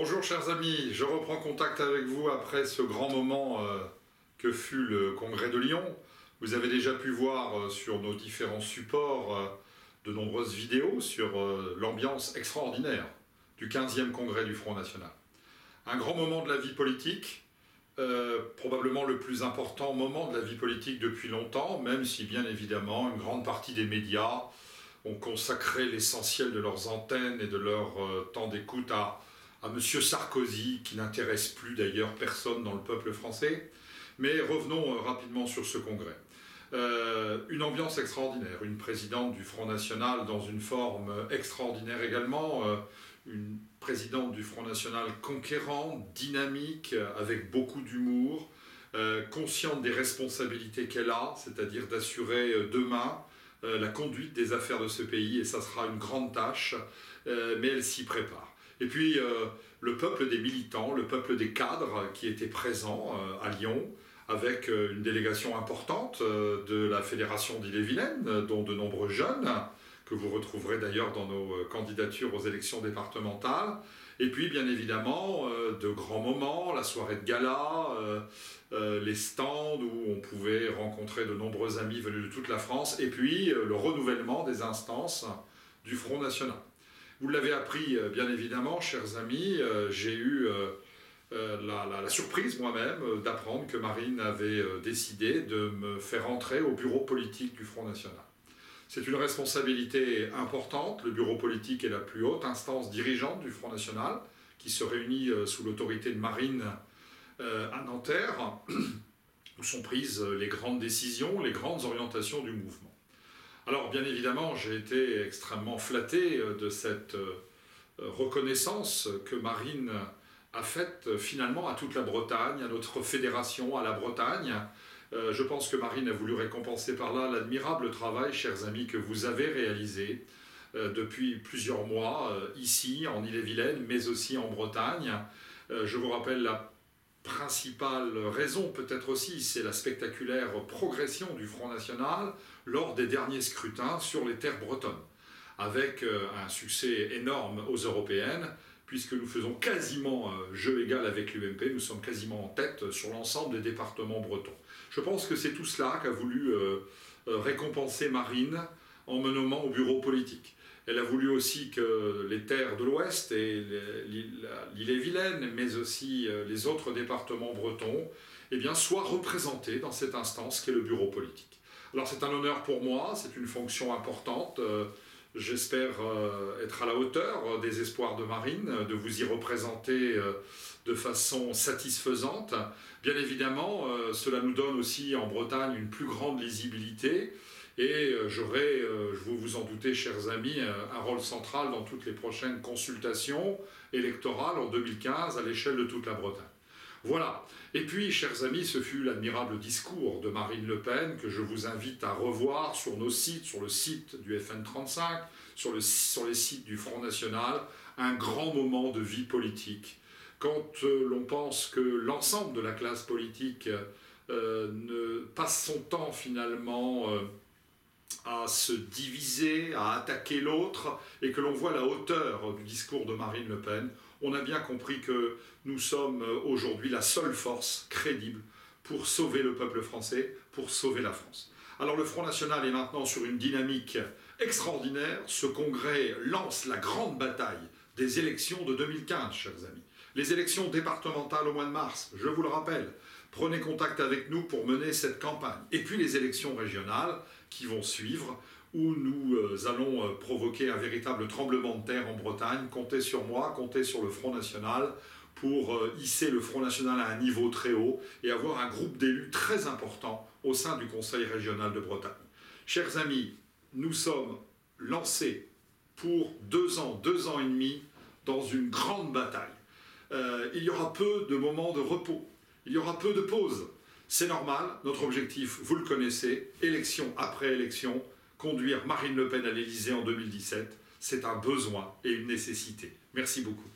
Bonjour chers amis, je reprends contact avec vous après ce grand moment que fut le Congrès de Lyon. Vous avez déjà pu voir sur nos différents supports de nombreuses vidéos sur l'ambiance extraordinaire du 15e Congrès du Front National. Un grand moment de la vie politique, probablement le plus important moment de la vie politique depuis longtemps, même si bien évidemment une grande partie des médias ont consacré l'essentiel de leurs antennes et de leur temps d'écoute à M. Sarkozy, qui n'intéresse plus d'ailleurs personne dans le peuple français. Mais revenons rapidement sur ce congrès. Une ambiance extraordinaire, une présidente du Front National dans une forme extraordinaire également, une présidente du Front National conquérante, dynamique, avec beaucoup d'humour, consciente des responsabilités qu'elle a, c'est-à-dire d'assurer demain la conduite des affaires de ce pays, et ça sera une grande tâche, mais elle s'y prépare. Et puis le peuple des militants, le peuple des cadres qui étaient présents à Lyon, avec une délégation importante de la Fédération d'Ille-et-Vilaine, dont de nombreux jeunes, que vous retrouverez d'ailleurs dans nos candidatures aux élections départementales. Et puis bien évidemment, de grands moments, la soirée de gala, les stands où on pouvait rencontrer de nombreux amis venus de toute la France, et puis le renouvellement des instances du Front National. Vous l'avez appris, bien évidemment, chers amis, j'ai eu la surprise moi-même d'apprendre que Marine avait décidé de me faire entrer au bureau politique du Front National. C'est une responsabilité importante. Le bureau politique est la plus haute instance dirigeante du Front National, qui se réunit sous l'autorité de Marine à Nanterre, où sont prises les grandes décisions, les grandes orientations du mouvement. Alors bien évidemment, j'ai été extrêmement flatté de cette reconnaissance que Marine a faite finalement à toute la Bretagne, à notre fédération, à la Bretagne. Je pense que Marine a voulu récompenser par là l'admirable travail, chers amis, que vous avez réalisé depuis plusieurs mois ici, en Ille-et-Vilaine, mais aussi en Bretagne. Je vous rappelle la principale raison, peut-être aussi, c'est la spectaculaire progression du Front National lors des derniers scrutins sur les terres bretonnes, avec un succès énorme aux européennes, puisque nous faisons quasiment jeu égal avec l'UMP, nous sommes quasiment en tête sur l'ensemble des départements bretons. Je pense que c'est tout cela qu'a voulu récompenser Marine en me nommant au bureau politique. Elle a voulu aussi que les terres de l'Ouest et l'Ille-et-Vilaine, mais aussi les autres départements bretons, eh bien, soient représentés dans cette instance qu'est le bureau politique. Alors c'est un honneur pour moi, c'est une fonction importante. J'espère être à la hauteur des espoirs de Marine, de vous y représenter de façon satisfaisante. Bien évidemment, cela nous donne aussi en Bretagne une plus grande lisibilité. Et j'aurai, vous vous en doutez, chers amis, un rôle central dans toutes les prochaines consultations électorales en 2015 à l'échelle de toute la Bretagne. Voilà. Et puis, chers amis, ce fut l'admirable discours de Marine Le Pen que je vous invite à revoir sur nos sites, sur le site du FN35, sur les sites du Front National. Un grand moment de vie politique. Quand l'on pense que l'ensemble de la classe politique ne passe son temps finalement à se diviser, à attaquer l'autre, et que l'on voit la hauteur du discours de Marine Le Pen, on a bien compris que nous sommes aujourd'hui la seule force crédible pour sauver le peuple français, pour sauver la France. Alors le Front National est maintenant sur une dynamique extraordinaire. Ce congrès lance la grande bataille des élections de 2015, chers amis. Les élections départementales au mois de mars, je vous le rappelle. Prenez contact avec nous pour mener cette campagne. Et puis les élections régionales qui vont suivre, où nous allons provoquer un véritable tremblement de terre en Bretagne. Comptez sur moi, comptez sur le Front National pour hisser le Front National à un niveau très haut et avoir un groupe d'élus très important au sein du Conseil régional de Bretagne. Chers amis, nous sommes lancés pour 2 ans, 2 ans et demi dans une grande bataille. Il y aura peu de moments de repos, il y aura peu de pauses. C'est normal, notre objectif, vous le connaissez, élection après élection, conduire Marine Le Pen à l'Élysée en 2017, c'est un besoin et une nécessité. Merci beaucoup.